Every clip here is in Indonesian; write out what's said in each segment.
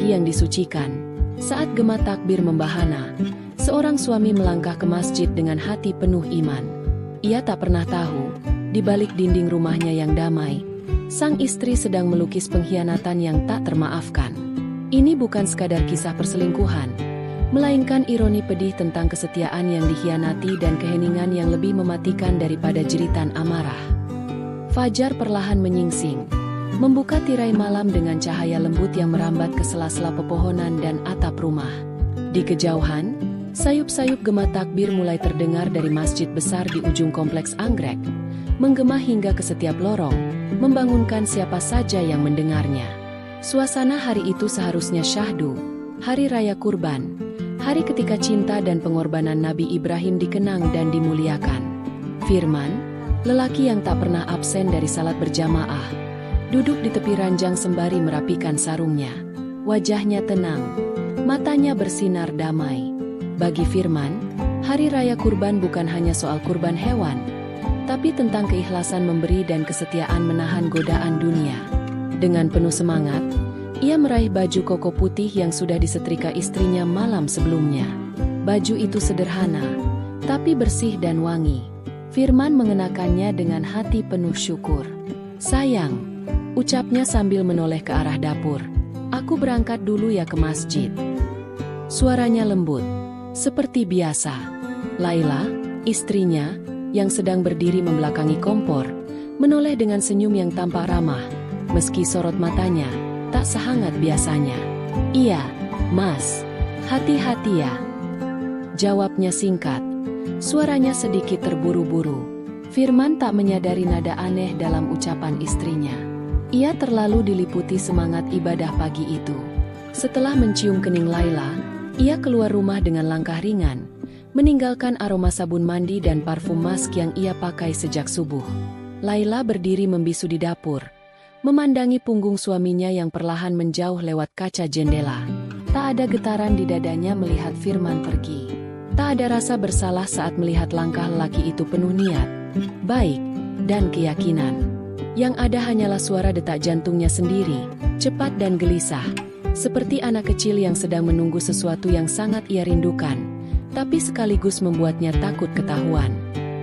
istri yang disucikan. Saat gema takbir membahana, seorang suami melangkah ke masjid dengan hati penuh iman. Ia tak pernah tahu, di balik dinding rumahnya yang damai, sang istri sedang melukis pengkhianatan yang tak termaafkan. Ini bukan sekadar kisah perselingkuhan, melainkan ironi pedih tentang kesetiaan yang dikhianati dan keheningan yang lebih mematikan daripada jeritan amarah. Fajar perlahan menyingsing, membuka tirai malam dengan cahaya lembut yang merambat ke sela-sela pepohonan dan atap rumah. Di kejauhan, sayup-sayup gema takbir mulai terdengar dari masjid besar di ujung kompleks anggrek, menggema hingga ke setiap lorong, membangunkan siapa saja yang mendengarnya. Suasana hari itu seharusnya syahdu, hari raya kurban, hari ketika cinta dan pengorbanan Nabi Ibrahim dikenang dan dimuliakan. Firman, lelaki yang tak pernah absen dari salat berjamaah, duduk di tepi ranjang sembari merapikan sarungnya. Wajahnya tenang, matanya bersinar damai. Bagi Firman, hari raya kurban bukan hanya soal kurban hewan, tapi tentang keikhlasan memberi dan kesetiaan menahan godaan dunia. Dengan penuh semangat, ia meraih baju koko putih yang sudah disetrika istrinya malam sebelumnya. Baju itu sederhana, tapi bersih dan wangi. Firman mengenakannya dengan hati penuh syukur. "Sayang," ucapnya sambil menoleh ke arah dapur, "aku berangkat dulu ya ke masjid." Suaranya lembut, seperti biasa. Laila, istrinya, yang sedang berdiri membelakangi kompor, menoleh dengan senyum yang tampak ramah, meski sorot matanya tak sehangat biasanya. "Iya, Mas. Hati-hati ya," jawabnya singkat. Suaranya sedikit terburu-buru. Firman tak menyadari nada aneh dalam ucapan istrinya. Ia terlalu diliputi semangat ibadah pagi itu. Setelah mencium kening Laila, ia keluar rumah dengan langkah ringan, meninggalkan aroma sabun mandi dan parfum mask yang ia pakai sejak subuh. Laila berdiri membisu di dapur, memandangi punggung suaminya yang perlahan menjauh lewat kaca jendela. Tak ada getaran di dadanya melihat Firman pergi. Tak ada rasa bersalah saat melihat langkah lelaki itu penuh niat, baik, dan keyakinan. Yang ada hanyalah suara detak jantungnya sendiri, cepat dan gelisah, seperti anak kecil yang sedang menunggu sesuatu yang sangat ia rindukan, tapi sekaligus membuatnya takut ketahuan.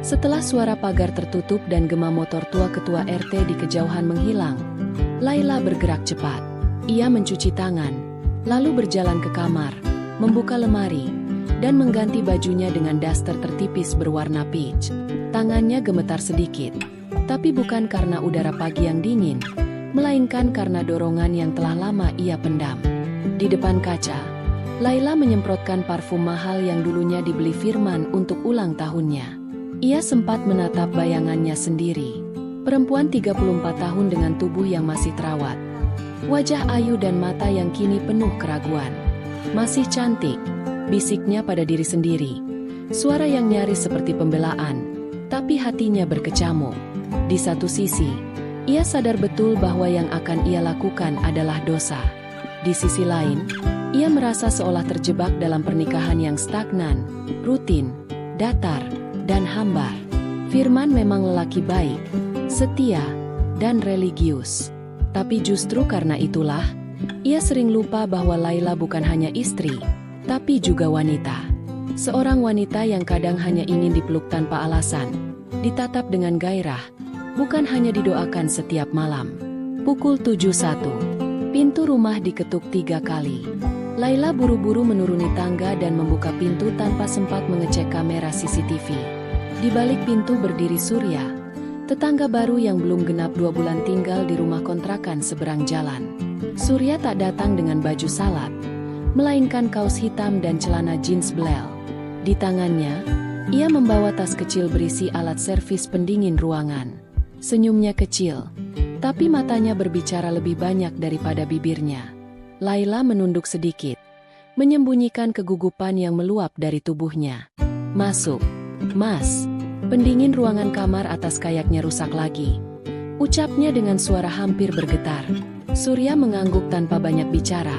Setelah suara pagar tertutup dan gema motor tua ketua RT di kejauhan menghilang, Laila bergerak cepat. Ia mencuci tangan, lalu berjalan ke kamar, membuka lemari, dan mengganti bajunya dengan daster tertipis berwarna peach. Tangannya gemetar sedikit, tapi bukan karena udara pagi yang dingin, melainkan karena dorongan yang telah lama ia pendam. Di depan kaca, Laila menyemprotkan parfum mahal yang dulunya dibeli Firman untuk ulang tahunnya. Ia sempat menatap bayangannya sendiri. Perempuan 34 tahun dengan tubuh yang masih terawat, wajah ayu dan mata yang kini penuh keraguan. "Masih cantik," bisiknya pada diri sendiri. Suara yang nyaris seperti pembelaan, tapi hatinya berkecamuk. Di satu sisi, ia sadar betul bahwa yang akan ia lakukan adalah dosa. Di sisi lain, ia merasa seolah terjebak dalam pernikahan yang stagnan, rutin, datar, dan hambar. Firman memang lelaki baik, setia, dan religius. Tapi justru karena itulah, ia sering lupa bahwa Laila bukan hanya istri, tapi juga wanita. Seorang wanita yang kadang hanya ingin dipeluk tanpa alasan, ditatap dengan gairah, bukan hanya didoakan setiap malam. Pukul 7.01, pintu rumah diketuk 3 kali. Laila buru-buru menuruni tangga dan membuka pintu tanpa sempat mengecek kamera CCTV. Di balik pintu berdiri Surya, tetangga baru yang belum genap 2 bulan tinggal di rumah kontrakan seberang jalan. Surya tak datang dengan baju salat, melainkan kaos hitam dan celana jeans belel. Di tangannya, ia membawa tas kecil berisi alat servis pendingin ruangan. Senyumnya kecil, tapi matanya berbicara lebih banyak daripada bibirnya. Laila menunduk sedikit, menyembunyikan kegugupan yang meluap dari tubuhnya. "Masuk, Mas." Pendingin ruangan kamar atas kayaknya rusak lagi, ucapnya dengan suara hampir bergetar. Surya mengangguk tanpa banyak bicara,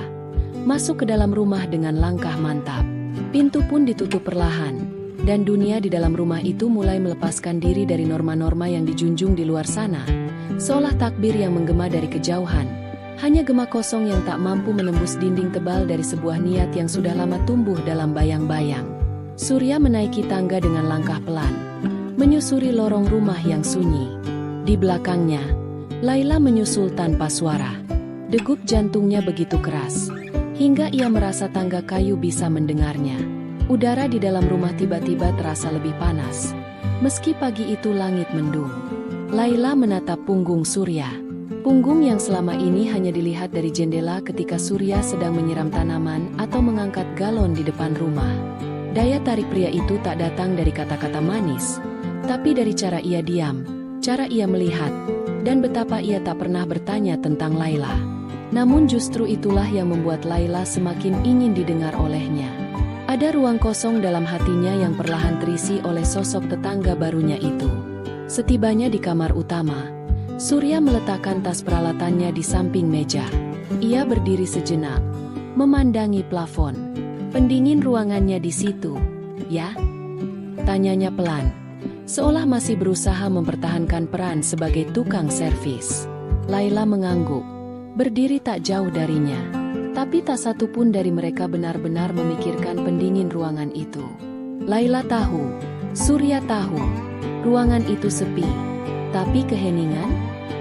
masuk ke dalam rumah dengan langkah mantap. Pintu pun ditutup perlahan, dan dunia di dalam rumah itu mulai melepaskan diri dari norma-norma yang dijunjung di luar sana. Seolah takbir yang menggema dari kejauhan, Hanya gema kosong yang tak mampu menembus dinding tebal dari sebuah niat yang sudah lama tumbuh dalam bayang-bayang. Surya menaiki tangga dengan langkah pelan, menyusuri lorong rumah yang sunyi. Di belakangnya, Laila menyusul tanpa suara. Degup jantungnya begitu keras, hingga ia merasa tangga kayu bisa mendengarnya. Udara di dalam rumah tiba-tiba terasa lebih panas. Meski pagi itu langit mendung. Laila menatap punggung Surya. Punggung yang selama ini hanya dilihat dari jendela ketika Surya sedang menyiram tanaman atau mengangkat galon di depan rumah. Daya tarik pria itu tak datang dari kata-kata manis, tapi dari cara ia diam, cara ia melihat, dan betapa ia tak pernah bertanya tentang Laila. Namun justru itulah yang membuat Laila semakin ingin didengar olehnya. Ada ruang kosong dalam hatinya yang perlahan terisi oleh sosok tetangga barunya itu. Setibanya di kamar utama, Surya meletakkan tas peralatannya di samping meja. Ia berdiri sejenak, memandangi plafon. Pendingin ruangannya di situ, ya? Tanyanya pelan, seolah masih berusaha mempertahankan peran sebagai tukang servis. Laila mengangguk, berdiri tak jauh darinya. Tapi tak satu pun dari mereka benar-benar memikirkan pendingin ruangan itu. Laila tahu, Surya tahu, ruangan itu sepi. Tapi keheningan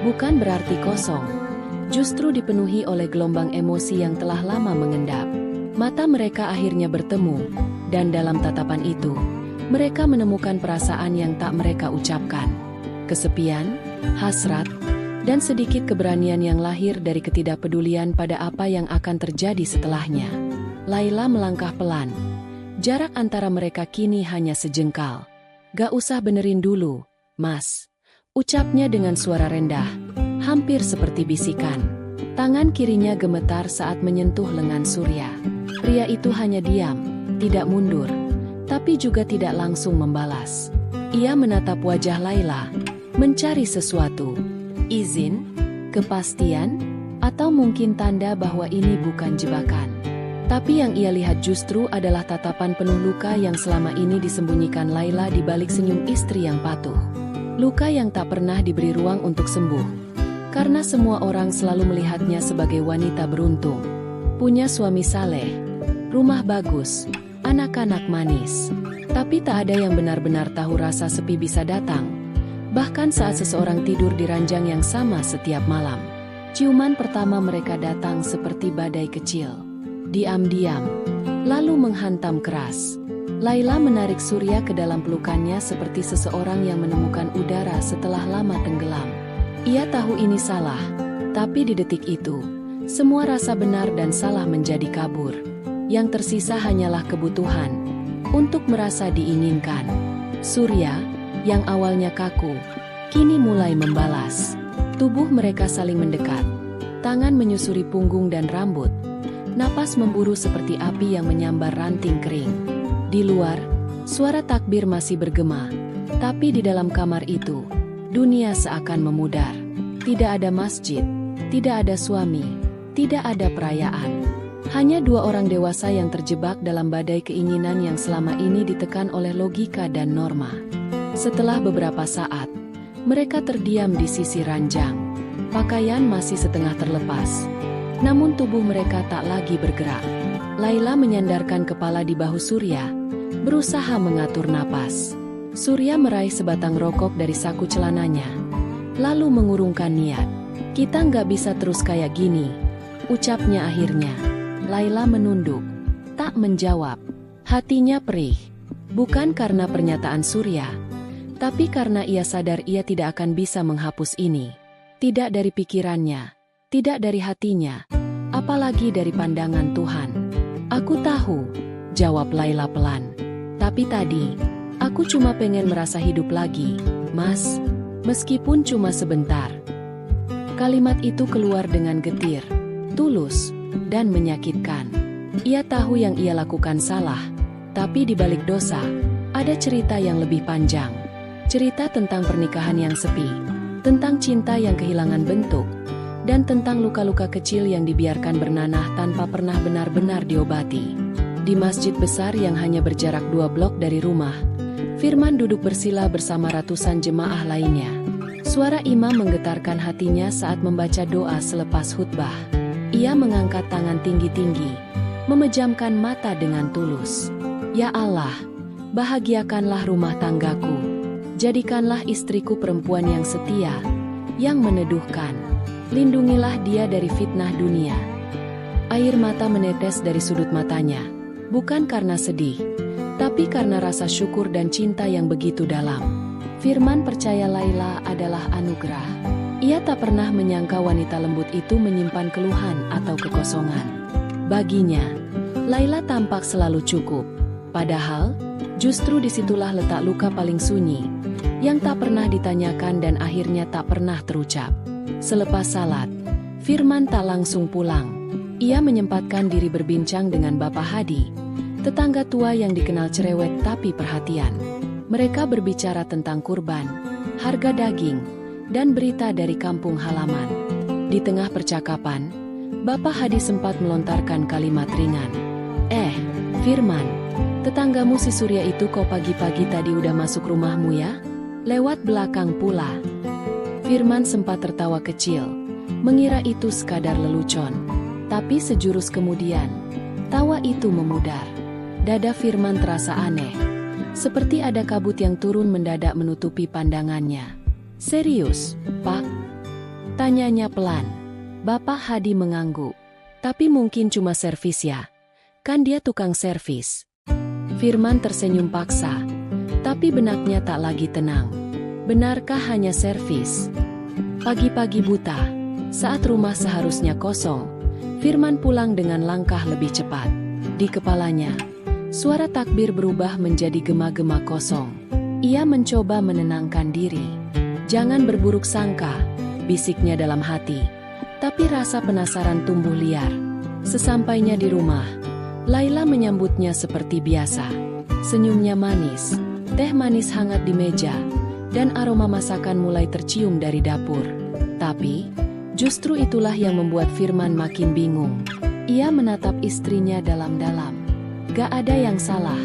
bukan berarti kosong. Justru dipenuhi oleh gelombang emosi yang telah lama mengendap. Mata mereka akhirnya bertemu, dan dalam tatapan itu, mereka menemukan perasaan yang tak mereka ucapkan. Kesepian, hasrat, dan sedikit keberanian yang lahir dari ketidakpedulian pada apa yang akan terjadi setelahnya. Laila melangkah pelan. Jarak antara mereka kini hanya sejengkal. "Gak usah benerin dulu, Mas," ucapnya dengan suara rendah, hampir seperti bisikan. Tangan kirinya gemetar saat menyentuh lengan Surya. Pria itu hanya diam, tidak mundur, tapi juga tidak langsung membalas. Ia menatap wajah Laila, mencari sesuatu. Izin, kepastian, atau mungkin tanda bahwa ini bukan jebakan. Tapi yang ia lihat justru adalah tatapan penuh luka yang selama ini disembunyikan Laila di balik senyum istri yang patuh. Luka yang tak pernah diberi ruang untuk sembuh. Karena semua orang selalu melihatnya sebagai wanita beruntung. Punya suami saleh, rumah bagus, anak-anak manis. Tapi tak ada yang benar-benar tahu rasa sepi bisa datang. Bahkan saat seseorang tidur di ranjang yang sama setiap malam. Ciuman pertama mereka datang seperti badai kecil. Diam-diam, lalu menghantam keras. Laila menarik Surya ke dalam pelukannya seperti seseorang yang menemukan udara setelah lama tenggelam. Ia tahu ini salah, tapi di detik itu, semua rasa benar dan salah menjadi kabur. Yang tersisa hanyalah kebutuhan untuk merasa diinginkan. Surya, yang awalnya kaku, kini mulai membalas. Tubuh mereka saling mendekat, tangan menyusuri punggung dan rambut. Napas memburu seperti api yang menyambar ranting kering. Di luar, suara takbir masih bergema, tapi di dalam kamar itu, dunia seakan memudar. Tidak ada masjid, tidak ada suami, tidak ada perayaan. Hanya dua orang dewasa yang terjebak dalam badai keinginan yang selama ini ditekan oleh logika dan norma. Setelah beberapa saat, mereka terdiam di sisi ranjang. Pakaian masih setengah terlepas, namun tubuh mereka tak lagi bergerak. Laila menyandarkan kepala di bahu Surya, berusaha mengatur napas. Surya meraih sebatang rokok dari saku celananya, lalu mengurungkan niat. "Kita nggak bisa terus kayak gini," ucapnya akhirnya. Laila menunduk, tak menjawab. Hatinya perih, bukan karena pernyataan Surya, tapi karena ia sadar ia tidak akan bisa menghapus ini. Tidak dari pikirannya, tidak dari hatinya, apalagi dari pandangan Tuhan. "Aku tahu," jawab Laila pelan. "Tapi tadi, aku cuma pengen merasa hidup lagi, Mas. Meskipun cuma sebentar." Kalimat itu keluar dengan getir, tulus, dan menyakitkan. Ia tahu yang ia lakukan salah, tapi di balik dosa, ada cerita yang lebih panjang. Cerita tentang pernikahan yang sepi, tentang cinta yang kehilangan bentuk, dan tentang luka-luka kecil yang dibiarkan bernanah tanpa pernah benar-benar diobati. Di masjid besar yang hanya berjarak 2 blok dari rumah, Firman duduk bersila bersama ratusan jemaah lainnya. Suara imam menggetarkan hatinya saat membaca doa selepas khutbah. Ia mengangkat tangan tinggi-tinggi, memejamkan mata dengan tulus. Ya Allah, bahagiakanlah rumah tanggaku. Jadikanlah istriku perempuan yang setia, yang meneduhkan. Lindungilah dia dari fitnah dunia. Air mata menetes dari sudut matanya, bukan karena sedih, tapi karena rasa syukur dan cinta yang begitu dalam. Firman percaya Laila adalah anugerah. Ia tak pernah menyangka wanita lembut itu menyimpan keluhan atau kekosongan. Baginya, Laila tampak selalu cukup. Padahal, justru disitulah letak luka paling sunyi, yang tak pernah ditanyakan dan akhirnya tak pernah terucap. Selepas salat, Firman tak langsung pulang. Ia menyempatkan diri berbincang dengan Bapak Hadi, tetangga tua yang dikenal cerewet tapi perhatian. Mereka berbicara tentang kurban, harga daging, dan berita dari kampung halaman. Di tengah percakapan, Bapak Hadi sempat melontarkan kalimat ringan. Firman, tetanggamu si Surya itu kok pagi-pagi tadi udah masuk rumahmu ya? Lewat belakang pula. Firman sempat tertawa kecil, mengira itu sekadar lelucon. Tapi sejurus kemudian, tawa itu memudar. Dada Firman terasa aneh. Seperti ada kabut yang turun mendadak menutupi pandangannya. Serius, Pak? Tanyanya pelan. Bapak Hadi mengangguk. Tapi mungkin cuma servis ya. Kan dia tukang servis. Firman tersenyum paksa. Tapi benaknya tak lagi tenang. Benarkah hanya servis? Pagi-pagi buta, saat rumah seharusnya kosong, Firman pulang dengan langkah lebih cepat. Di kepalanya, suara takbir berubah menjadi gema-gema kosong. Ia mencoba menenangkan diri. Jangan berburuk sangka, bisiknya dalam hati. Tapi rasa penasaran tumbuh liar. Sesampainya di rumah, Laila menyambutnya seperti biasa. Senyumnya manis, teh manis hangat di meja, dan aroma masakan mulai tercium dari dapur. Tapi, justru itulah yang membuat Firman makin bingung. Ia menatap istrinya dalam-dalam. Gak ada yang salah,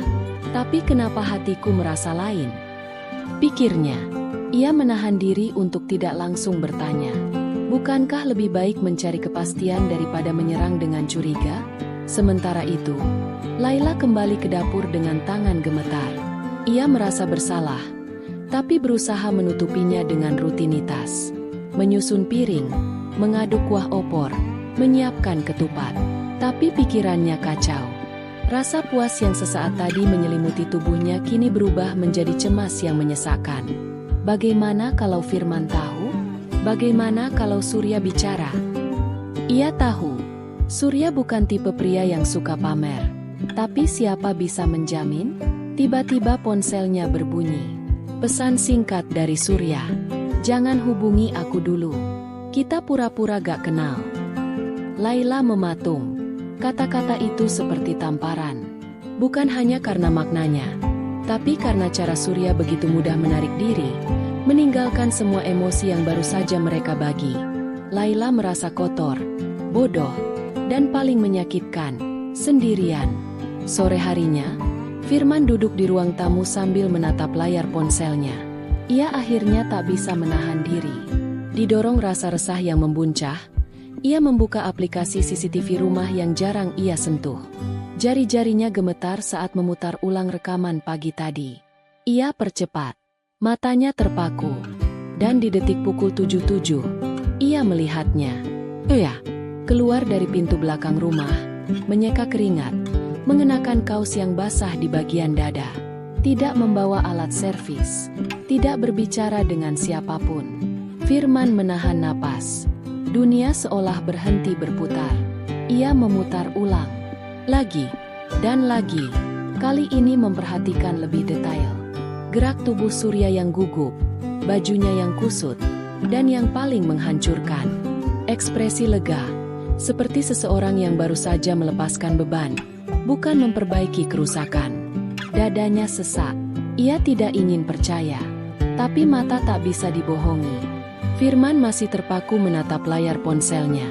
tapi kenapa hatiku merasa lain? Pikirnya, ia menahan diri untuk tidak langsung bertanya. Bukankah lebih baik mencari kepastian daripada menyerang dengan curiga? Sementara itu, Laila kembali ke dapur dengan tangan gemetar. Ia merasa bersalah, tapi berusaha menutupinya dengan rutinitas. Menyusun piring, mengaduk kuah opor, menyiapkan ketupat. Tapi pikirannya kacau. Rasa puas yang sesaat tadi menyelimuti tubuhnya kini berubah menjadi cemas yang menyesakkan. Bagaimana kalau Firman tahu? Bagaimana kalau Surya bicara? Ia tahu, Surya bukan tipe pria yang suka pamer. Tapi siapa bisa menjamin? Tiba-tiba ponselnya berbunyi. Pesan singkat dari Surya. Jangan hubungi aku dulu. Kita pura-pura gak kenal. Laila mematung. Kata-kata itu seperti tamparan. Bukan hanya karena maknanya, tapi karena cara Surya begitu mudah menarik diri, meninggalkan semua emosi yang baru saja mereka bagi. Laila merasa kotor, bodoh, dan paling menyakitkan, sendirian. Sore harinya, Firman duduk di ruang tamu sambil menatap layar ponselnya. Ia akhirnya tak bisa menahan diri. Didorong rasa resah yang membuncah, ia membuka aplikasi CCTV rumah yang jarang ia sentuh. Jari-jarinya gemetar saat memutar ulang rekaman pagi tadi. Ia percepat. Matanya terpaku. Dan di detik pukul 7.07, ia melihatnya. Keluar dari pintu belakang rumah, menyeka keringat, mengenakan kaos yang basah di bagian dada. Tidak membawa alat servis. Tidak berbicara dengan siapapun. Firman menahan napas. Dunia seolah berhenti berputar. Ia memutar ulang. Lagi, dan lagi. Kali ini memperhatikan lebih detail. Gerak tubuh Surya yang gugup, bajunya yang kusut, dan yang paling menghancurkan. Ekspresi lega, seperti seseorang yang baru saja melepaskan beban, bukan memperbaiki kerusakan. Dadanya sesak. Ia tidak ingin percaya. Tapi mata tak bisa dibohongi. Firman masih terpaku menatap layar ponselnya.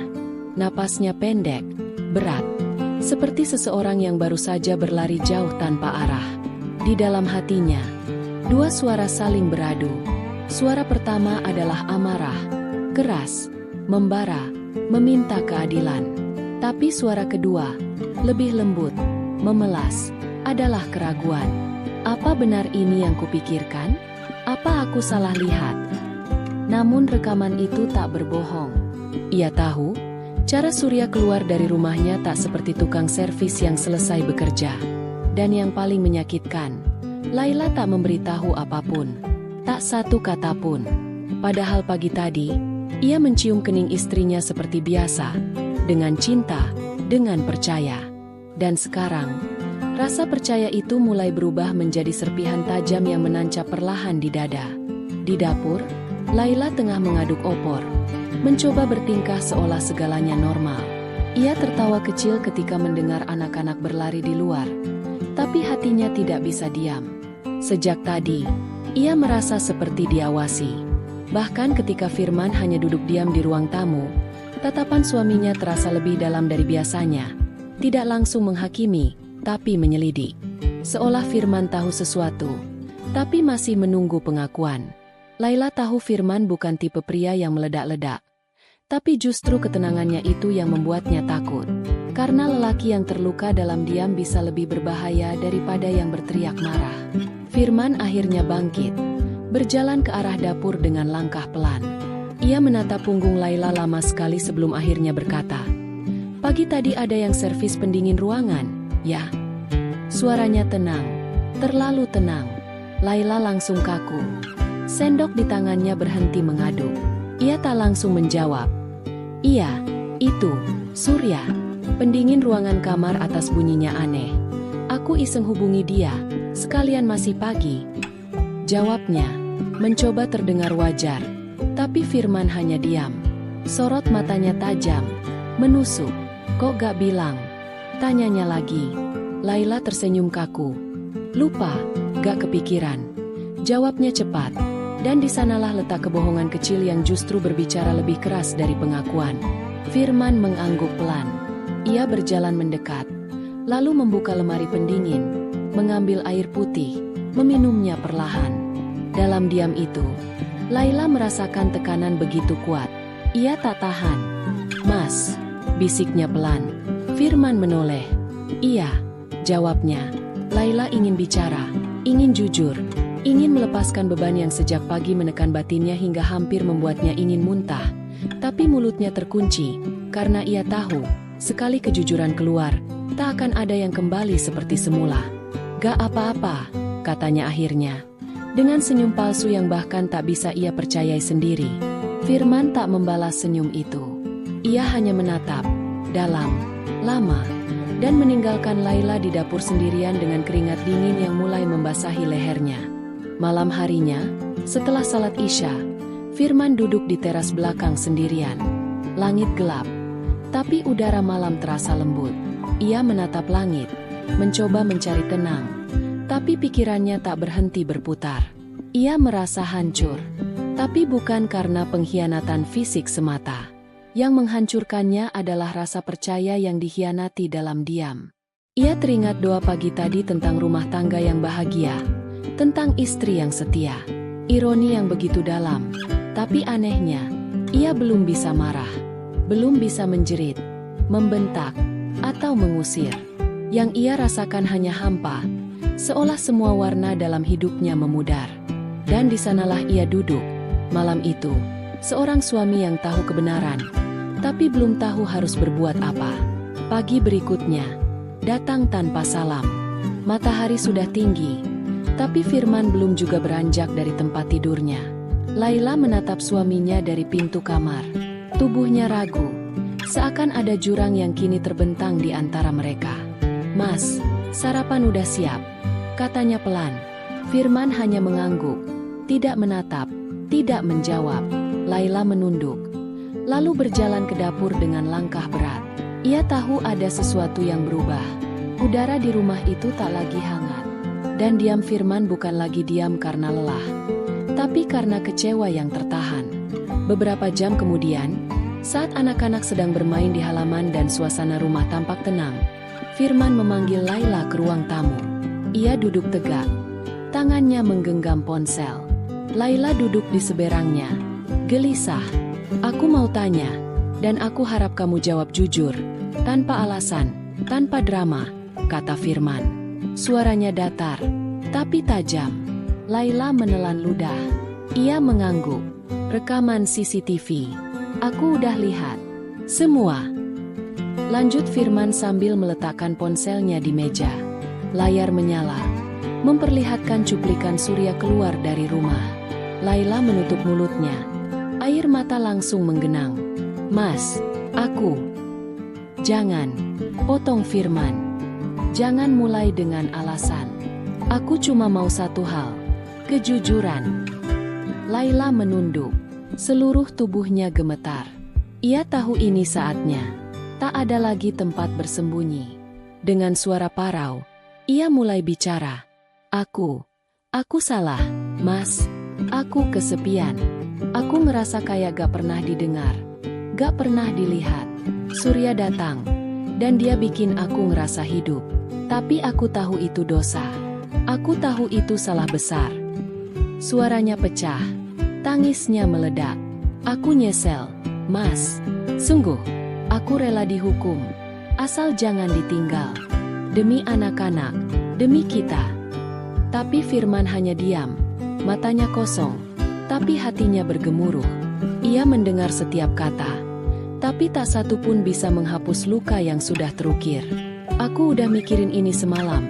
Napasnya pendek, berat. Seperti seseorang yang baru saja berlari jauh tanpa arah. Di dalam hatinya, dua suara saling beradu. Suara pertama adalah amarah, keras, membara, meminta keadilan. Tapi suara kedua, lebih lembut, memelas, adalah keraguan. Apa benar ini yang kupikirkan? Apa aku salah lihat? Namun rekaman itu tak berbohong. Ia tahu, cara Surya keluar dari rumahnya tak seperti tukang servis yang selesai bekerja. Dan yang paling menyakitkan, Laila tak memberitahu apapun, tak satu kata pun. Padahal pagi tadi, ia mencium kening istrinya seperti biasa, dengan cinta, dengan percaya. Dan sekarang, rasa percaya itu mulai berubah menjadi serpihan tajam yang menancap perlahan di dada. Di dapur, Laila tengah mengaduk opor, mencoba bertingkah seolah segalanya normal. Ia tertawa kecil ketika mendengar anak-anak berlari di luar, tapi hatinya tidak bisa diam. Sejak tadi, ia merasa seperti diawasi. Bahkan ketika Firman hanya duduk diam di ruang tamu, tatapan suaminya terasa lebih dalam dari biasanya. Tidak langsung menghakimi, tapi menyelidik. Seolah Firman tahu sesuatu, tapi masih menunggu pengakuan. Laila tahu Firman bukan tipe pria yang meledak-ledak. Tapi justru ketenangannya itu yang membuatnya takut. Karena lelaki yang terluka dalam diam bisa lebih berbahaya daripada yang berteriak marah. Firman akhirnya bangkit, berjalan ke arah dapur dengan langkah pelan. Ia menatap punggung Laila lama sekali sebelum akhirnya berkata, "Pagi tadi ada yang servis pendingin ruangan, ya?" Suaranya tenang, terlalu tenang. Laila langsung kaku. Sendok di tangannya berhenti mengaduk. Ia tak langsung menjawab. "Iya, itu, Surya. Pendingin ruangan kamar atas bunyinya aneh. Aku iseng hubungi dia, sekalian masih pagi." Jawabnya, mencoba terdengar wajar. Tapi Firman hanya diam. Sorot matanya tajam, menusuk. "Kok gak bilang?" Tanyanya lagi. Laila tersenyum kaku. "Lupa, gak kepikiran." Jawabnya cepat. Dan di sanalah letak kebohongan kecil yang justru berbicara lebih keras dari pengakuan. Firman mengangguk pelan. Ia berjalan mendekat, lalu membuka lemari pendingin, mengambil air putih, meminumnya perlahan. Dalam diam itu, Laila merasakan tekanan begitu kuat. Ia tak tahan. "Mas," bisiknya pelan. Firman menoleh. "Iya," jawabnya. Laila ingin bicara, ingin jujur, ingin melepaskan beban yang sejak pagi menekan batinnya hingga hampir membuatnya ingin muntah. Tapi mulutnya terkunci, karena ia tahu, sekali kejujuran keluar, tak akan ada yang kembali seperti semula. "Gak apa-apa," katanya akhirnya. Dengan senyum palsu yang bahkan tak bisa ia percayai sendiri. Firman tak membalas senyum itu. Ia hanya menatap, dalam, lama, dan meninggalkan Laila di dapur sendirian dengan keringat dingin yang mulai membasahi lehernya. Malam harinya, setelah salat Isya, Firman duduk di teras belakang sendirian. Langit gelap, tapi udara malam terasa lembut. Ia menatap langit, mencoba mencari tenang, tapi pikirannya tak berhenti berputar. Ia merasa hancur, tapi bukan karena pengkhianatan fisik semata. Yang menghancurkannya adalah rasa percaya yang dikhianati dalam diam. Ia teringat doa pagi tadi tentang rumah tangga yang bahagia, tentang istri yang setia. Ironi yang begitu dalam, tapi anehnya, ia belum bisa marah, belum bisa menjerit, membentak, atau mengusir. Yang ia rasakan hanya hampa, seolah semua warna dalam hidupnya memudar. Dan di sanalah ia duduk, malam itu, seorang suami yang tahu kebenaran, tapi belum tahu harus berbuat apa. Pagi berikutnya, datang tanpa salam. Matahari sudah tinggi, tapi Firman belum juga beranjak dari tempat tidurnya. Laila menatap suaminya dari pintu kamar. Tubuhnya ragu, seakan ada jurang yang kini terbentang di antara mereka. "Mas, sarapan udah siap," katanya pelan. Firman hanya mengangguk, tidak menatap, tidak menjawab. Laila menunduk, lalu berjalan ke dapur dengan langkah berat. Ia tahu ada sesuatu yang berubah. Udara di rumah itu tak lagi hangat. Dan diam Firman bukan lagi diam karena lelah, tapi karena kecewa yang tertahan. Beberapa jam kemudian, saat anak-anak sedang bermain di halaman dan suasana rumah tampak tenang, Firman memanggil Laila ke ruang tamu. Ia duduk tegak, tangannya menggenggam ponsel. Laila duduk di seberangnya, gelisah. Aku mau tanya, dan aku harap kamu jawab jujur, tanpa alasan, tanpa drama, kata Firman. Suaranya datar, tapi tajam. Laila menelan ludah. Ia mengangguk. Rekaman CCTV. Aku udah lihat. Semua. Lanjut Firman sambil meletakkan ponselnya di meja. Layar menyala, memperlihatkan cuplikan surya keluar dari rumah. Laila menutup mulutnya. Air mata langsung menggenang. Mas, aku. Jangan, potong Firman. Jangan mulai dengan alasan. Aku cuma mau satu hal, kejujuran. Laila menunduk. Seluruh tubuhnya gemetar. Ia tahu ini saatnya. Tak ada lagi tempat bersembunyi. Dengan suara parau, ia mulai bicara. Aku salah, Mas. Aku kesepian. Aku ngerasa kayak gak pernah didengar, gak pernah dilihat. Surya datang, dan dia bikin aku ngerasa hidup. Tapi aku tahu itu dosa. Aku tahu itu salah besar. Suaranya pecah, tangisnya meledak. Aku nyesel, Mas. Sungguh, aku rela dihukum. Asal jangan ditinggal. Demi anak-anak, demi kita. Tapi Firman hanya diam. Matanya kosong, tapi hatinya bergemuruh. Ia mendengar setiap kata, tapi tak satu pun bisa menghapus luka yang sudah terukir. Aku udah mikirin ini semalam,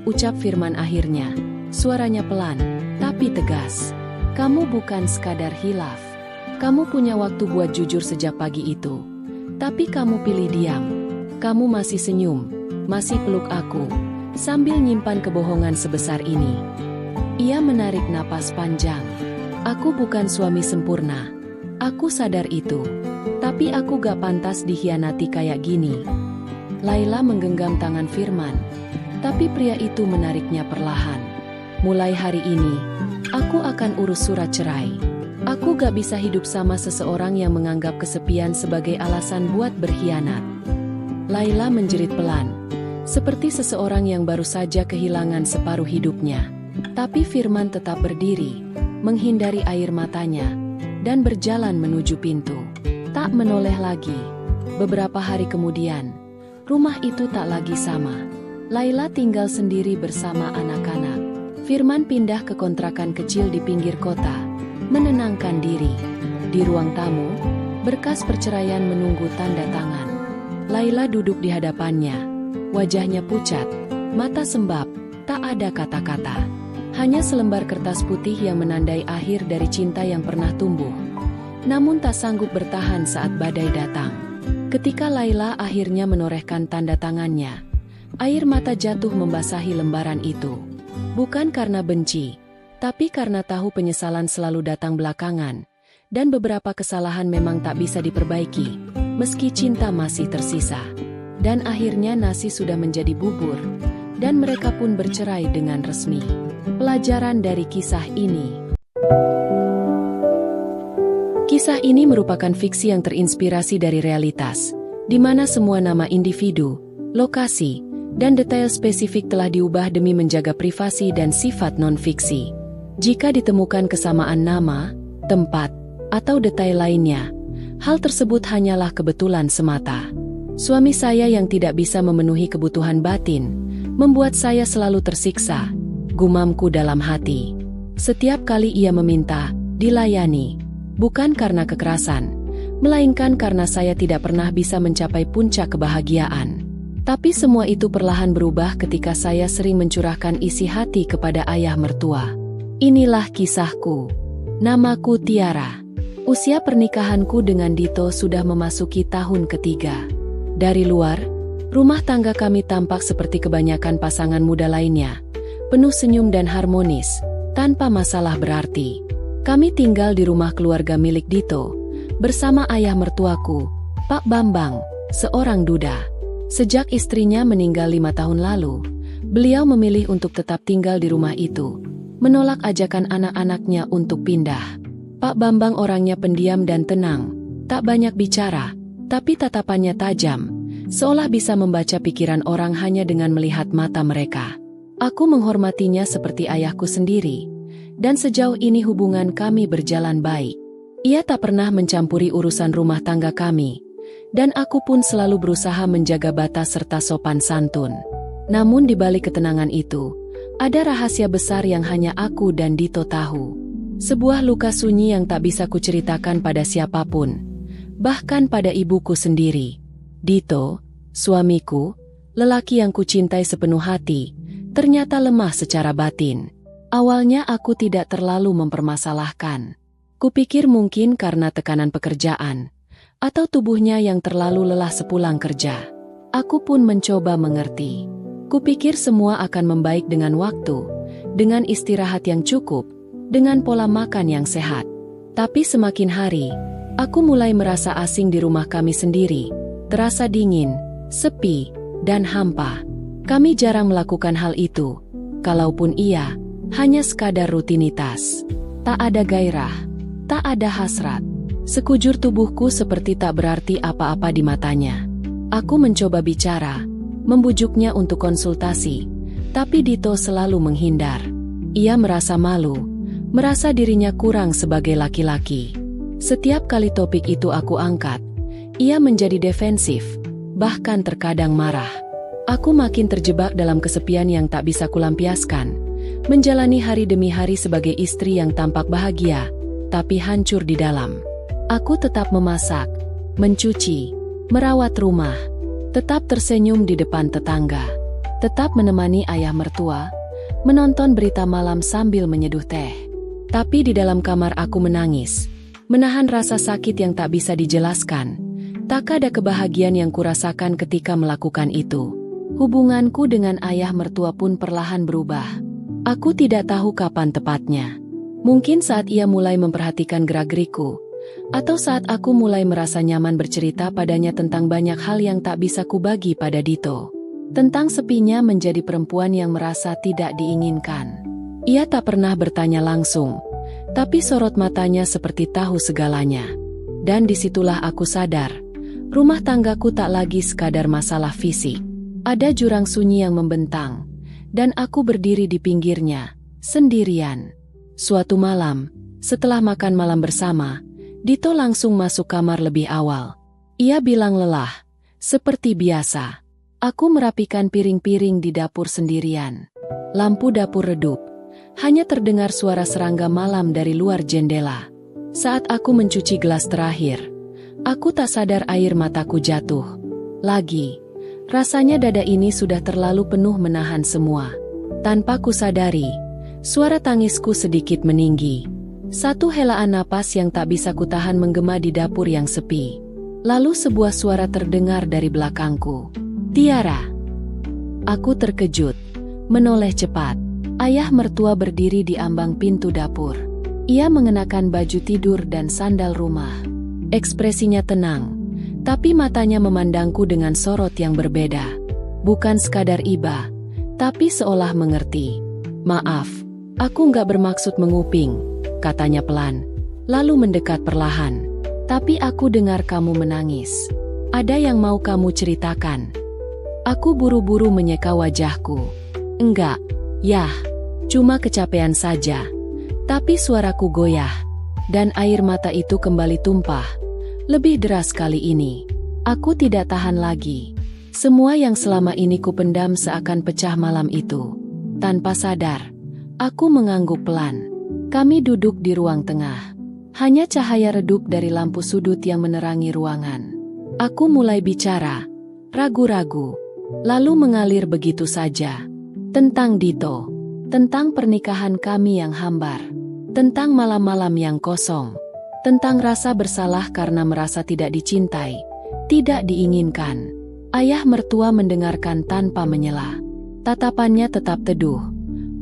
ucap Firman akhirnya. Suaranya pelan, tapi tegas. Kamu bukan sekadar hilaf. Kamu punya waktu buat jujur sejak pagi itu. Tapi kamu pilih diam. Kamu masih senyum, masih peluk aku, sambil nyimpan kebohongan sebesar ini. Ia menarik napas panjang. Aku bukan suami sempurna. Aku sadar itu. Tapi aku gak pantas dikhianati kayak gini. Laila menggenggam tangan Firman. Tapi pria itu menariknya perlahan. Mulai hari ini, aku akan urus surat cerai. Aku gak bisa hidup sama seseorang yang menganggap kesepian sebagai alasan buat berkhianat. Laila menjerit pelan. Seperti seseorang yang baru saja kehilangan separuh hidupnya. Tapi Firman tetap berdiri, menghindari air matanya, dan berjalan menuju pintu. Tak menoleh lagi. Beberapa hari kemudian, rumah itu tak lagi sama. Laila tinggal sendiri bersama anak-anak. Firman pindah ke kontrakan kecil di pinggir kota, menenangkan diri. Di ruang tamu, berkas perceraian menunggu tanda tangan. Laila duduk di hadapannya, wajahnya pucat, mata sembab, tak ada kata-kata. Hanya selembar kertas putih yang menandai akhir dari cinta yang pernah tumbuh. Namun tak sanggup bertahan saat badai datang. Ketika Laila akhirnya menorehkan tanda tangannya, air mata jatuh membasahi lembaran itu. Bukan karena benci, tapi karena tahu penyesalan selalu datang belakangan, dan beberapa kesalahan memang tak bisa diperbaiki, meski cinta masih tersisa. Dan akhirnya nasi sudah menjadi bubur, dan mereka pun bercerai dengan resmi. Pelajaran dari kisah ini. Kisah ini merupakan fiksi yang terinspirasi dari realitas, di mana semua nama individu, lokasi, dan detail spesifik telah diubah demi menjaga privasi dan sifat non-fiksi. Jika ditemukan kesamaan nama, tempat, atau detail lainnya, hal tersebut hanyalah kebetulan semata. Suami saya yang tidak bisa memenuhi kebutuhan batin, membuat saya selalu tersiksa, gumamku dalam hati. Setiap kali ia meminta, dilayani, bukan karena kekerasan, melainkan karena saya tidak pernah bisa mencapai puncak kebahagiaan. Tapi semua itu perlahan berubah ketika saya sering mencurahkan isi hati kepada ayah mertua. Inilah kisahku. Namaku Tiara. Usia pernikahanku dengan Dito sudah memasuki tahun ketiga. Dari luar, rumah tangga kami tampak seperti kebanyakan pasangan muda lainnya, penuh senyum dan harmonis, tanpa masalah berarti. Kami tinggal di rumah keluarga milik Dito, bersama ayah mertuaku, Pak Bambang, seorang duda. Sejak istrinya meninggal 5 tahun lalu, beliau memilih untuk tetap tinggal di rumah itu, menolak ajakan anak-anaknya untuk pindah. Pak Bambang orangnya pendiam dan tenang, tak banyak bicara, tapi tatapannya tajam, seolah bisa membaca pikiran orang hanya dengan melihat mata mereka. Aku menghormatinya seperti ayahku sendiri. Dan sejauh ini hubungan kami berjalan baik. Ia tak pernah mencampuri urusan rumah tangga kami. Dan aku pun selalu berusaha menjaga batas serta sopan santun. Namun di balik ketenangan itu, ada rahasia besar yang hanya aku dan Dito tahu. Sebuah luka sunyi yang tak bisa kuceritakan pada siapapun. Bahkan pada ibuku sendiri. Dito, suamiku, lelaki yang kucintai sepenuh hati, ternyata lemah secara batin. Awalnya aku tidak terlalu mempermasalahkan. Kupikir mungkin karena tekanan pekerjaan, atau tubuhnya yang terlalu lelah sepulang kerja. Aku pun mencoba mengerti. Kupikir semua akan membaik dengan waktu, dengan istirahat yang cukup, dengan pola makan yang sehat. Tapi semakin hari, aku mulai merasa asing di rumah kami sendiri, terasa dingin, sepi, dan hampa. Kami jarang melakukan hal itu, kalaupun iya, hanya sekadar rutinitas. Tak ada gairah. Tak ada hasrat. Sekujur tubuhku seperti tak berarti apa-apa di matanya. Aku mencoba bicara, membujuknya untuk konsultasi, tapi Dito selalu menghindar. Ia merasa malu, merasa dirinya kurang sebagai laki-laki. Setiap kali topik itu aku angkat, ia menjadi defensif, bahkan terkadang marah. Aku makin terjebak dalam kesepian yang tak bisa kulampiaskan, menjalani hari demi hari sebagai istri yang tampak bahagia, tapi hancur di dalam. Aku tetap memasak, mencuci, merawat rumah, tetap tersenyum di depan tetangga, tetap menemani ayah mertua, menonton berita malam sambil menyeduh teh. Tapi di dalam kamar aku menangis, menahan rasa sakit yang tak bisa dijelaskan. Tak ada kebahagiaan yang kurasakan ketika melakukan itu. Hubunganku dengan ayah mertua pun perlahan berubah. Aku tidak tahu kapan tepatnya. Mungkin saat ia mulai memperhatikan gerak-geriku, atau saat aku mulai merasa nyaman bercerita padanya tentang banyak hal yang tak bisa kubagi pada Dito. Tentang sepinya menjadi perempuan yang merasa tidak diinginkan. Ia tak pernah bertanya langsung, tapi sorot matanya seperti tahu segalanya. Dan disitulah aku sadar, rumah tanggaku tak lagi sekadar masalah fisik. Ada jurang sunyi yang membentang, dan aku berdiri di pinggirnya, sendirian. Suatu malam, setelah makan malam bersama, Dito langsung masuk kamar lebih awal. Ia bilang lelah, seperti biasa. Aku merapikan piring-piring di dapur sendirian. Lampu dapur redup. Hanya terdengar suara serangga malam dari luar jendela. Saat aku mencuci gelas terakhir, aku tak sadar air mataku jatuh. Lagi, rasanya dada ini sudah terlalu penuh menahan semua. Tanpa kusadari, suara tangisku sedikit meninggi. Satu helaan napas yang tak bisa kutahan menggema di dapur yang sepi. Lalu sebuah suara terdengar dari belakangku. "Tiara." Aku terkejut, menoleh cepat. Ayah mertua berdiri di ambang pintu dapur. Ia mengenakan baju tidur dan sandal rumah. Ekspresinya tenang, tapi matanya memandangku dengan sorot yang berbeda. Bukan sekadar iba, tapi seolah mengerti. "Maaf, aku nggak bermaksud menguping," katanya pelan, lalu mendekat perlahan. "Tapi aku dengar kamu menangis. Ada yang mau kamu ceritakan?" Aku buru-buru menyeka wajahku. "Enggak, yah, cuma kecapean saja." Tapi suaraku goyah, dan air mata itu kembali tumpah. Lebih deras kali ini. Aku tidak tahan lagi. Semua yang selama ini kupendam seakan pecah malam itu. Tanpa sadar, aku mengangguk pelan. Kami duduk di ruang tengah. Hanya cahaya redup dari lampu sudut yang menerangi ruangan. Aku mulai bicara, ragu-ragu, lalu mengalir begitu saja. Tentang Dito, tentang pernikahan kami yang hambar, tentang malam-malam yang kosong, tentang rasa bersalah karena merasa tidak dicintai, tidak diinginkan. Ayah mertua mendengarkan tanpa menyela. Tatapannya tetap teduh,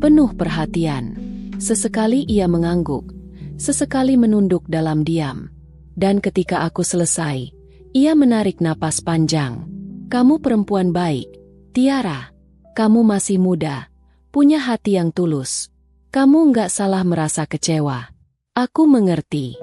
penuh perhatian. Sesekali ia mengangguk, sesekali menunduk dalam diam. Dan ketika aku selesai, ia menarik napas panjang. "Kamu perempuan baik, Tiara. Kamu masih muda, punya hati yang tulus. Kamu nggak salah merasa kecewa." Aku mengerti.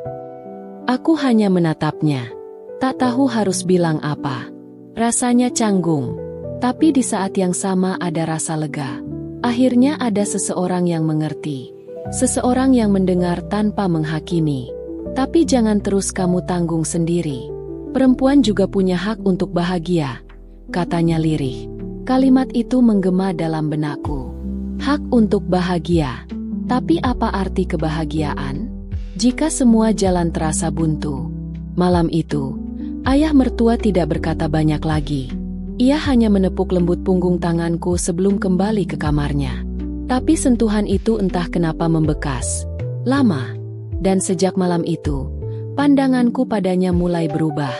Aku hanya menatapnya. Tak tahu harus bilang apa. Rasanya canggung, tapi di saat yang sama ada rasa lega. Akhirnya ada seseorang yang mengerti. Seseorang yang mendengar tanpa menghakimi. Tapi jangan terus kamu tanggung sendiri. Perempuan juga punya hak untuk bahagia, katanya lirih. Kalimat itu menggema dalam benakku. Hak untuk bahagia. Tapi apa arti kebahagiaan? Jika semua jalan terasa buntu. Malam itu, ayah mertua tidak berkata banyak lagi. Ia hanya menepuk lembut punggung tanganku sebelum kembali ke kamarnya. Tapi sentuhan itu entah kenapa membekas. Lama. Dan sejak malam itu, pandanganku padanya mulai berubah.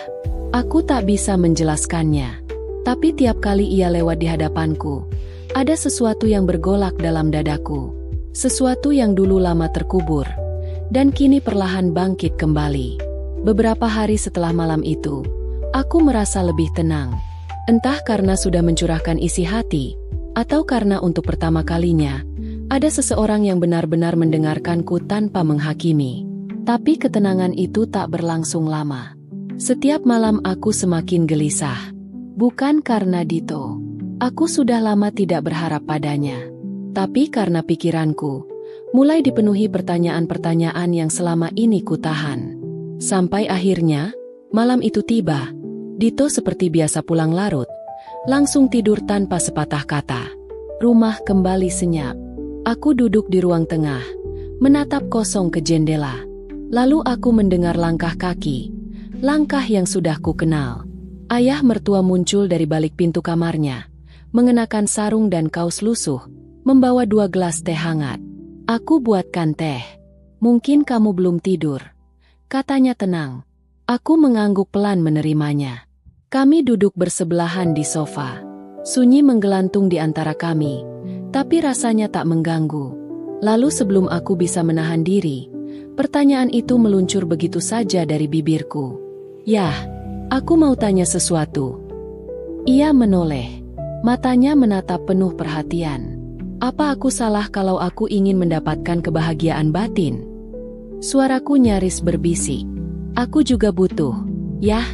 Aku tak bisa menjelaskannya. Tapi tiap kali ia lewat di hadapanku, ada sesuatu yang bergolak dalam dadaku. Sesuatu yang dulu lama terkubur. Dan kini perlahan bangkit kembali. Beberapa hari setelah malam itu, aku merasa lebih tenang. Entah karena sudah mencurahkan isi hati, atau karena untuk pertama kalinya, ada seseorang yang benar-benar mendengarkanku tanpa menghakimi. Tapi ketenangan itu tak berlangsung lama. Setiap malam aku semakin gelisah. Bukan karena Dito. Aku sudah lama tidak berharap padanya. Tapi karena pikiranku mulai dipenuhi pertanyaan-pertanyaan yang selama ini kutahan. Sampai akhirnya, malam itu tiba. Dito seperti biasa pulang larut, langsung tidur tanpa sepatah kata. Rumah kembali senyap. Aku duduk di ruang tengah, menatap kosong ke jendela. Lalu aku mendengar langkah kaki, langkah yang sudah ku kenal. Ayah mertua muncul dari balik pintu kamarnya, mengenakan sarung dan kaos lusuh, membawa 2 gelas teh hangat. Aku buatkan teh. Mungkin kamu belum tidur, katanya tenang. Aku mengangguk pelan menerimanya. Kami duduk bersebelahan di sofa. Sunyi menggelantung di antara kami, tapi rasanya tak mengganggu. Lalu sebelum aku bisa menahan diri, pertanyaan itu meluncur begitu saja dari bibirku. Yah, aku mau tanya sesuatu. Ia menoleh. Matanya menatap penuh perhatian. Apa aku salah kalau aku ingin mendapatkan kebahagiaan batin? Suaraku nyaris berbisik. Aku juga butuh. Yah,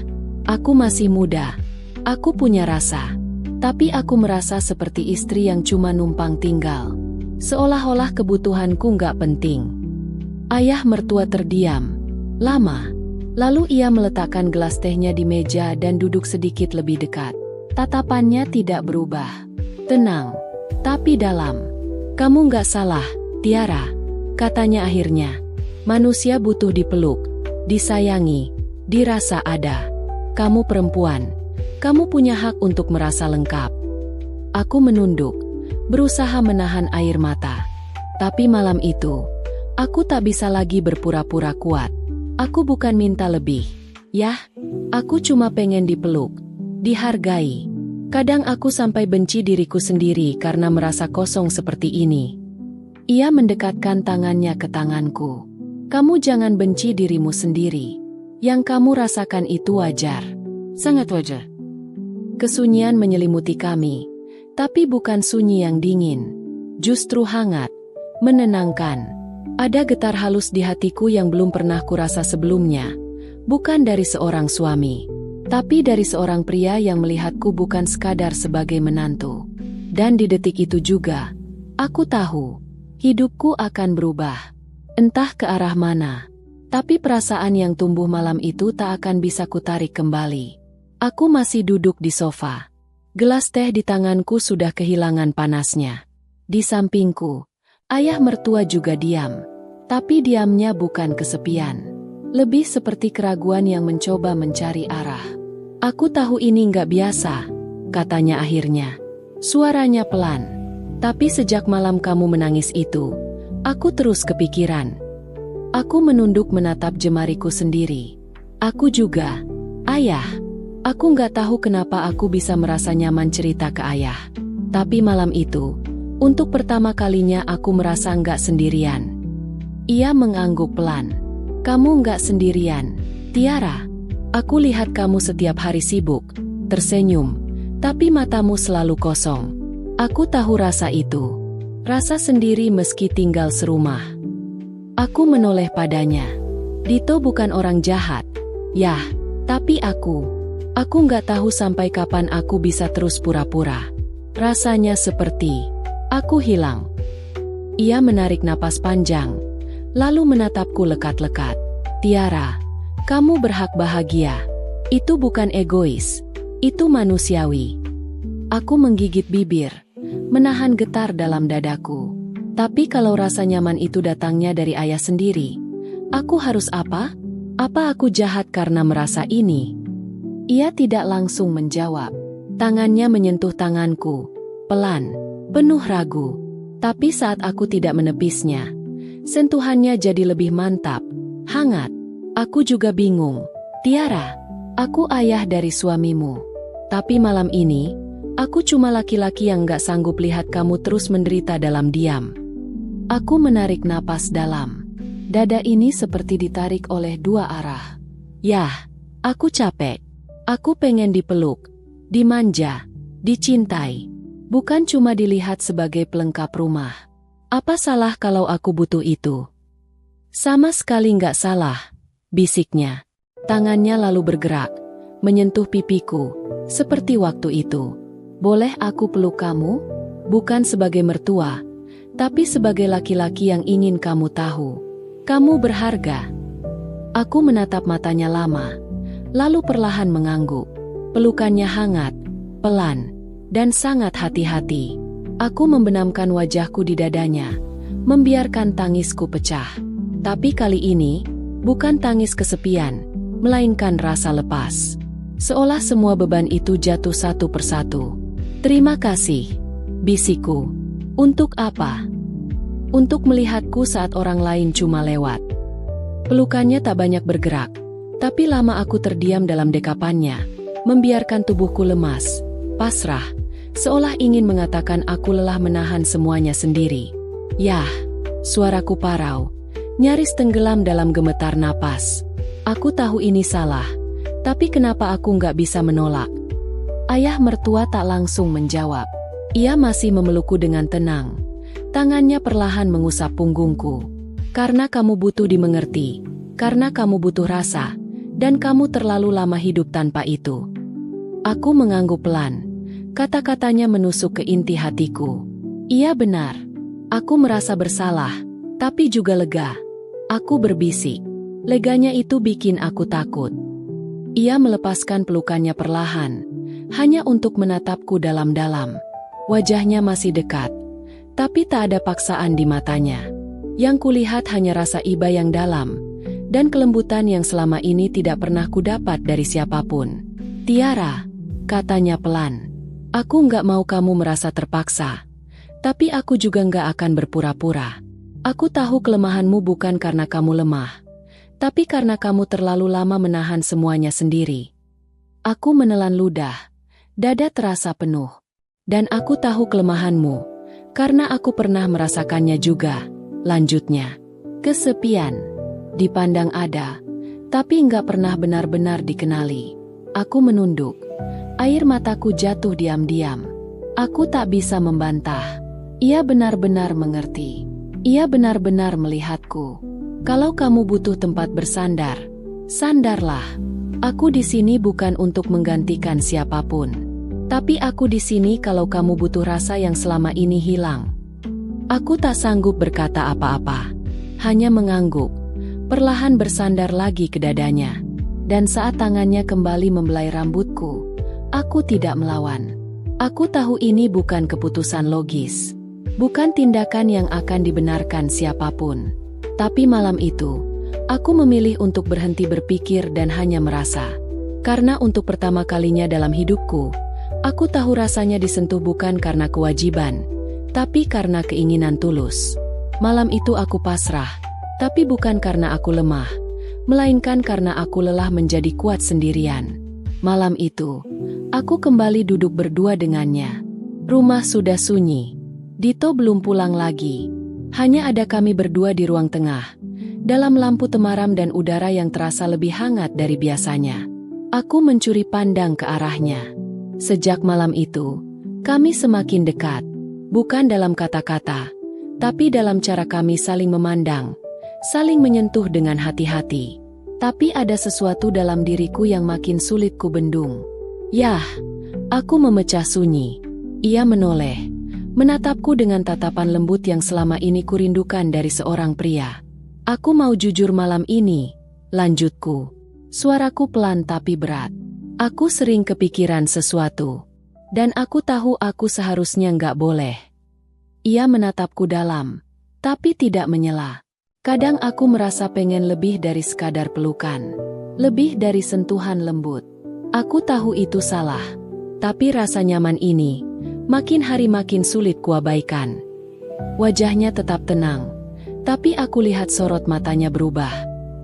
aku masih muda. Aku punya rasa. Tapi aku merasa seperti istri yang cuma numpang tinggal. Seolah-olah kebutuhanku nggak penting. Ayah mertua terdiam. Lama. Lalu ia meletakkan gelas tehnya di meja dan duduk sedikit lebih dekat. Tatapannya tidak berubah. Tenang, tapi dalam. Kamu nggak salah, Tiara, katanya akhirnya. Manusia butuh dipeluk, disayangi, dirasa ada. Kamu perempuan. Kamu punya hak untuk merasa lengkap. Aku menunduk, berusaha menahan air mata. Tapi malam itu, aku tak bisa lagi berpura-pura kuat. Aku bukan minta lebih. Yah, aku cuma pengen dipeluk, dihargai. Kadang aku sampai benci diriku sendiri karena merasa kosong seperti ini. Ia mendekatkan tangannya ke tanganku. Kamu jangan benci dirimu sendiri. Yang kamu rasakan itu wajar. Sangat wajar. Kesunyian menyelimuti kami, tapi bukan sunyi yang dingin. Justru hangat, menenangkan. Ada getar halus di hatiku yang belum pernah kurasa sebelumnya. Bukan dari seorang suami, tapi dari seorang pria yang melihatku bukan sekadar sebagai menantu. Dan di detik itu juga, aku tahu, hidupku akan berubah. Entah ke arah mana. Tapi perasaan yang tumbuh malam itu tak akan bisa kutarik kembali. Aku masih duduk di sofa. Gelas teh di tanganku sudah kehilangan panasnya. Di sampingku, ayah mertua juga diam. Tapi diamnya bukan kesepian. Lebih seperti keraguan yang mencoba mencari arah. Aku tahu ini nggak biasa, katanya akhirnya. Suaranya pelan. Tapi sejak malam kamu menangis itu, aku terus kepikiran. Aku menunduk menatap jemariku sendiri. Aku juga. Ayah. Aku nggak tahu kenapa aku bisa merasa nyaman cerita ke ayah. Tapi malam itu, untuk pertama kalinya aku merasa nggak sendirian. Ia mengangguk pelan. Kamu nggak sendirian, Tiara. Aku lihat kamu setiap hari sibuk, tersenyum, tapi matamu selalu kosong. Aku tahu rasa itu. Rasa sendiri meski tinggal serumah. Aku menoleh padanya. Dito bukan orang jahat. Yah, tapi aku nggak tahu sampai kapan aku bisa terus pura-pura. Rasanya seperti aku hilang. Ia menarik napas panjang, lalu menatapku lekat-lekat. Tiara, kamu berhak bahagia. Itu bukan egois, itu manusiawi. Aku menggigit bibir, menahan getar dalam dadaku. Tapi kalau rasa nyaman itu datangnya dari ayah sendiri, aku harus apa? Apa aku jahat karena merasa ini? Ia tidak langsung menjawab. Tangannya menyentuh tanganku, pelan, penuh ragu. Tapi saat aku tidak menepisnya, sentuhannya jadi lebih mantap, hangat. Aku juga bingung. Tiara, aku ayah dari suamimu. Tapi malam ini, aku cuma laki-laki yang gak sanggup lihat kamu terus menderita dalam diam. Aku menarik napas dalam. Dada ini seperti ditarik oleh dua arah. Yah, aku capek. Aku pengen dipeluk, dimanja, dicintai. Bukan cuma dilihat sebagai pelengkap rumah. Apa salah kalau aku butuh itu? Sama sekali nggak salah, bisiknya. Tangannya lalu bergerak, menyentuh pipiku, seperti waktu itu. Boleh aku peluk kamu? Bukan sebagai mertua, tapi sebagai laki-laki yang ingin kamu tahu. Kamu berharga. Aku menatap matanya lama, lalu perlahan mengangguk. Pelukannya hangat, pelan, dan sangat hati-hati. Aku membenamkan wajahku di dadanya, membiarkan tangisku pecah. Tapi kali ini, bukan tangis kesepian, melainkan rasa lepas. Seolah semua beban itu jatuh satu persatu. Terima kasih, bisikku. Untuk apa? Untuk melihatku saat orang lain cuma lewat. Pelukannya tak banyak bergerak, tapi lama aku terdiam dalam dekapannya, membiarkan tubuhku lemas, pasrah, seolah ingin mengatakan aku lelah menahan semuanya sendiri. Yah, suaraku parau, nyaris tenggelam dalam gemetar napas. Aku tahu ini salah, tapi kenapa aku nggak bisa menolak? Ayah mertua tak langsung menjawab. Ia masih memelukku dengan tenang. Tangannya perlahan mengusap punggungku. Karena kamu butuh dimengerti, karena kamu butuh rasa, dan kamu terlalu lama hidup tanpa itu. Aku mengangguk pelan. Kata-katanya menusuk ke inti hatiku. Ia benar. Aku merasa bersalah, tapi juga lega. Aku berbisik. Leganya itu bikin aku takut. Ia melepaskan pelukannya perlahan, hanya untuk menatapku dalam-dalam. Wajahnya masih dekat, tapi tak ada paksaan di matanya. Yang kulihat hanya rasa iba yang dalam, dan kelembutan yang selama ini tidak pernah kudapat dari siapapun. Tiara, katanya pelan. Aku nggak mau kamu merasa terpaksa, tapi aku juga nggak akan berpura-pura. Aku tahu kelemahanmu bukan karena kamu lemah, tapi karena kamu terlalu lama menahan semuanya sendiri. Aku menelan ludah, dada terasa penuh. Dan aku tahu kelemahanmu, karena aku pernah merasakannya juga. Lanjutnya, kesepian, dipandang ada, tapi nggak pernah benar-benar dikenali. Aku menunduk, air mataku jatuh diam-diam. Aku tak bisa membantah. Ia benar-benar mengerti. Ia benar-benar melihatku. Kalau kamu butuh tempat bersandar, sandarlah. Aku di sini bukan untuk menggantikan siapapun. Tapi aku di sini kalau kamu butuh rasa yang selama ini hilang. Aku tak sanggup berkata apa-apa. Hanya mengangguk, perlahan bersandar lagi ke dadanya. Dan saat tangannya kembali membelai rambutku, aku tidak melawan. Aku tahu ini bukan keputusan logis. Bukan tindakan yang akan dibenarkan siapapun. Tapi malam itu, aku memilih untuk berhenti berpikir dan hanya merasa. Karena untuk pertama kalinya dalam hidupku, aku tahu rasanya disentuh bukan karena kewajiban, tapi karena keinginan tulus. Malam itu aku pasrah, tapi bukan karena aku lemah, melainkan karena aku lelah menjadi kuat sendirian. Malam itu, aku kembali duduk berdua dengannya. Rumah sudah sunyi. Dito belum pulang lagi. Hanya ada kami berdua di ruang tengah, dalam lampu temaram dan udara yang terasa lebih hangat dari biasanya. Aku mencuri pandang ke arahnya. Sejak malam itu, kami semakin dekat. Bukan dalam kata-kata, tapi dalam cara kami saling memandang, saling menyentuh dengan hati-hati. Tapi ada sesuatu dalam diriku yang makin sulit ku bendung. Yah, aku memecah sunyi. Ia menoleh, menatapku dengan tatapan lembut yang selama ini kurindukan dari seorang pria. Aku mau jujur malam ini, lanjutku. Suaraku pelan tapi berat. Aku sering kepikiran sesuatu. Dan aku tahu aku seharusnya nggak boleh. Ia menatapku dalam, tapi tidak menyela. Kadang aku merasa pengen lebih dari sekadar pelukan. Lebih dari sentuhan lembut. Aku tahu itu salah. Tapi rasa nyaman ini, makin hari makin sulit kuabaikan. Wajahnya tetap tenang, tapi aku lihat sorot matanya berubah.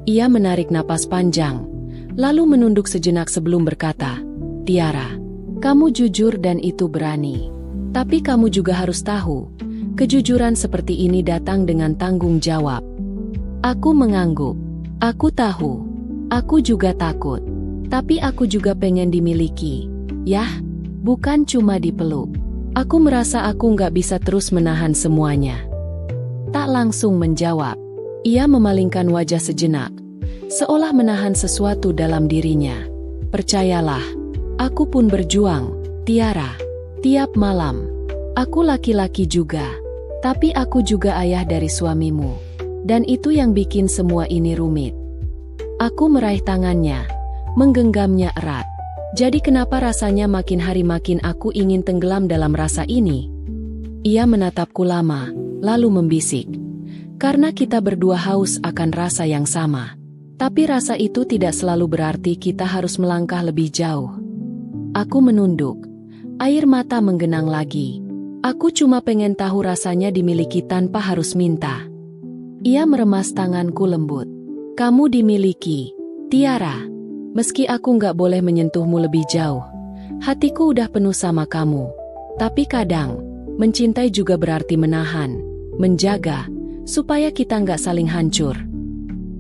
Ia menarik napas panjang, lalu menunduk sejenak sebelum berkata, "Tiara, kamu jujur dan itu berani. Tapi kamu juga harus tahu, kejujuran seperti ini datang dengan tanggung jawab." Aku mengangguk. Aku tahu. Aku juga takut. Tapi aku juga pengen dimiliki. Yah, bukan cuma dipeluk. Aku merasa aku nggak bisa terus menahan semuanya. Tak langsung menjawab. Ia memalingkan wajah sejenak, seolah menahan sesuatu dalam dirinya. "Percayalah, aku pun berjuang, Tiara. Tiap malam. Aku laki-laki juga. Tapi aku juga ayah dari suamimu. Dan itu yang bikin semua ini rumit." Aku meraih tangannya, menggenggamnya erat. Jadi kenapa rasanya makin hari makin aku ingin tenggelam dalam rasa ini? Ia menatapku lama, lalu membisik. "Karena kita berdua haus akan rasa yang sama. Tapi rasa itu tidak selalu berarti kita harus melangkah lebih jauh." Aku menunduk. Air mata menggenang lagi. Aku cuma pengen tahu rasanya dimiliki tanpa harus minta. Ia meremas tanganku lembut. "Kamu dimiliki, Tiara. Meski aku nggak boleh menyentuhmu lebih jauh. Hatiku udah penuh sama kamu. Tapi kadang, mencintai juga berarti menahan, menjaga, supaya kita nggak saling hancur."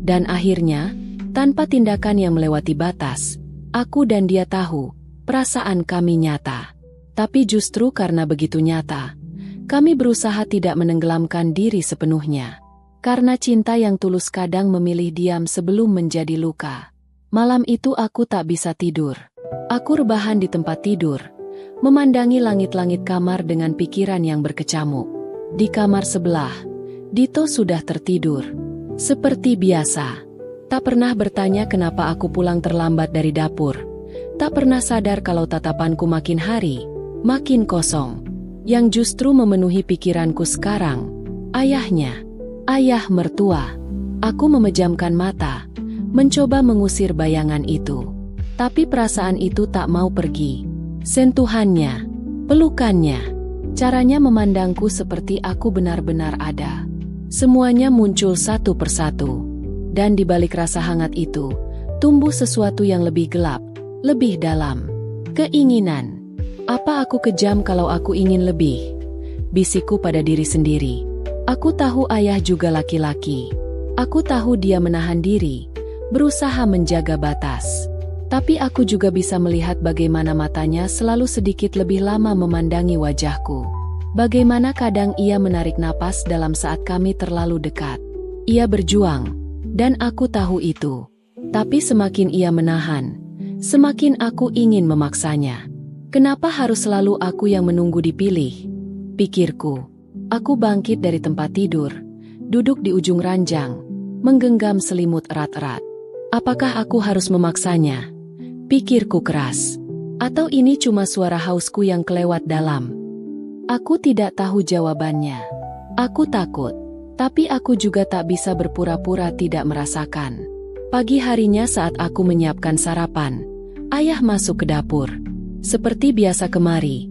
Dan akhirnya, tanpa tindakan yang melewati batas, aku dan dia tahu, perasaan kami nyata. Tapi justru karena begitu nyata, kami berusaha tidak menenggelamkan diri sepenuhnya. Karena cinta yang tulus kadang memilih diam sebelum menjadi luka. Malam itu aku tak bisa tidur. Aku rebahan di tempat tidur, memandangi langit-langit kamar dengan pikiran yang berkecamuk. Di kamar sebelah, Dito sudah tertidur. Seperti biasa. Tak pernah bertanya kenapa aku pulang terlambat dari dapur. Tak pernah sadar kalau tatapanku makin hari, makin kosong. Yang justru memenuhi pikiranku sekarang, ayahnya. Ayah mertua. Aku memejamkan mata, mencoba mengusir bayangan itu. Tapi perasaan itu tak mau pergi. Sentuhannya, pelukannya, caranya memandangku seperti aku benar-benar ada. Semuanya muncul satu persatu. Dan di balik rasa hangat itu, tumbuh sesuatu yang lebih gelap, lebih dalam. Keinginan. Apa aku kejam kalau aku ingin lebih? Bisikku pada diri sendiri. Aku tahu ayah juga laki-laki. Aku tahu dia menahan diri, berusaha menjaga batas. Tapi aku juga bisa melihat bagaimana matanya selalu sedikit lebih lama memandangi wajahku. Bagaimana kadang ia menarik napas dalam saat kami terlalu dekat. Ia berjuang, dan aku tahu itu. Tapi semakin ia menahan, semakin aku ingin memaksanya. Kenapa harus selalu aku yang menunggu dipilih? Pikirku. Aku bangkit dari tempat tidur, duduk di ujung ranjang, menggenggam selimut erat-erat. Apakah aku harus memaksanya? Pikirku keras. Atau ini cuma suara hausku yang kelewat dalam? Aku tidak tahu jawabannya. Aku takut, tapi aku juga tak bisa berpura-pura tidak merasakan. Pagi harinya saat aku menyiapkan sarapan, ayah masuk ke dapur. Seperti biasa kemari.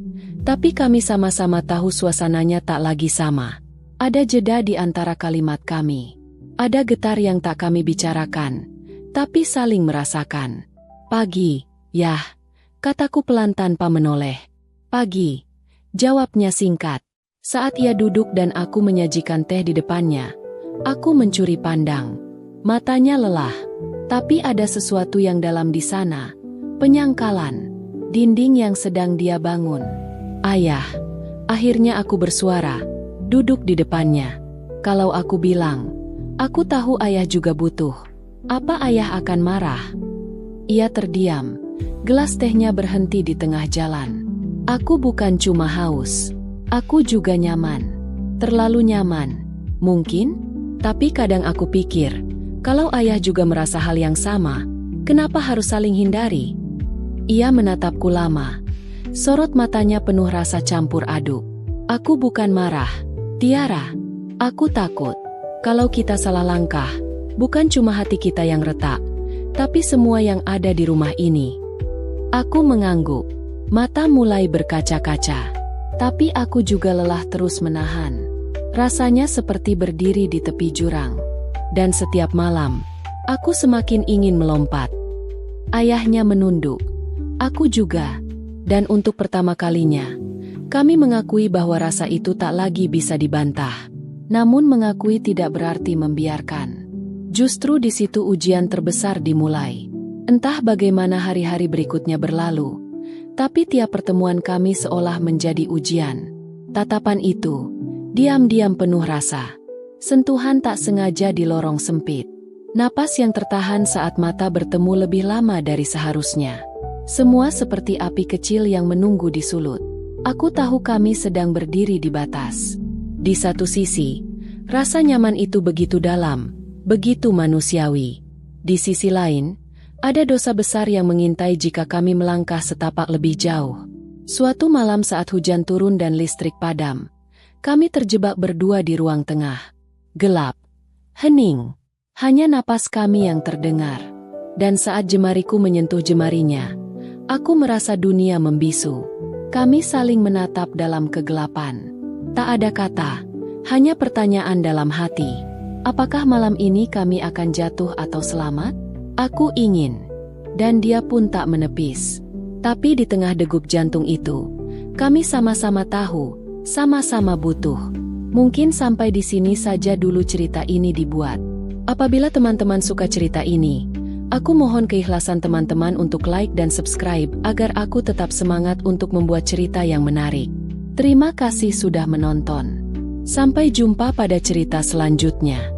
Tapi kami sama-sama tahu suasananya tak lagi sama. Ada jeda di antara kalimat kami. Ada getar yang tak kami bicarakan, tapi saling merasakan. "Pagi, yah," kataku pelan tanpa menoleh. "Pagi," jawabnya singkat. Saat ia duduk dan aku menyajikan teh di depannya, aku mencuri pandang. Matanya lelah, tapi ada sesuatu yang dalam di sana. Penyangkalan, dinding yang sedang dia bangun. "Ayah," akhirnya aku bersuara, duduk di depannya. "Kalau aku bilang, aku tahu ayah juga butuh. Apa ayah akan marah?" Ia terdiam, gelas tehnya berhenti di tengah jalan. "Aku bukan cuma haus. Aku juga nyaman. Terlalu nyaman. Mungkin, tapi kadang aku pikir, kalau ayah juga merasa hal yang sama, kenapa harus saling hindari? Ia menatapku lama. Sorot matanya penuh rasa campur aduk. Aku bukan marah, Tiara. Aku takut. Kalau kita salah langkah, bukan cuma hati kita yang retak, tapi semua yang ada di rumah ini. Aku mengangguk. Mata mulai berkaca-kaca. Tapi aku juga lelah terus menahan. Rasanya seperti berdiri di tepi jurang. Dan setiap malam, aku semakin ingin melompat. Ayahnya menunduk. Aku juga. Dan untuk pertama kalinya, kami mengakui bahwa rasa itu tak lagi bisa dibantah. Namun mengakui tidak berarti membiarkan. Justru di situ ujian terbesar dimulai. Entah bagaimana hari-hari berikutnya berlalu, tapi tiap pertemuan kami seolah menjadi ujian. Tatapan itu, diam-diam penuh rasa. Sentuhan tak sengaja di lorong sempit. Napas yang tertahan saat mata bertemu lebih lama dari seharusnya. Semua seperti api kecil yang menunggu di sulut. Aku tahu kami sedang berdiri di batas. Di satu sisi, rasa nyaman itu begitu dalam, begitu manusiawi. Di sisi lain, ada dosa besar yang mengintai jika kami melangkah setapak lebih jauh. Suatu malam saat hujan turun dan listrik padam, kami terjebak berdua di ruang tengah. Gelap, hening, hanya napas kami yang terdengar. Dan saat jemariku menyentuh jemarinya, aku merasa dunia membisu. Kami saling menatap dalam kegelapan. Tak ada kata, hanya pertanyaan dalam hati. Apakah malam ini kami akan jatuh atau selamat? Aku ingin. Dan dia pun tak menepis. Tapi di tengah degup jantung itu, kami sama-sama tahu, sama-sama butuh. Mungkin sampai di sini saja dulu cerita ini dibuat. Apabila teman-teman suka cerita ini, aku mohon keikhlasan teman-teman untuk like dan subscribe agar aku tetap semangat untuk membuat cerita yang menarik. Terima kasih sudah menonton. Sampai jumpa pada cerita selanjutnya.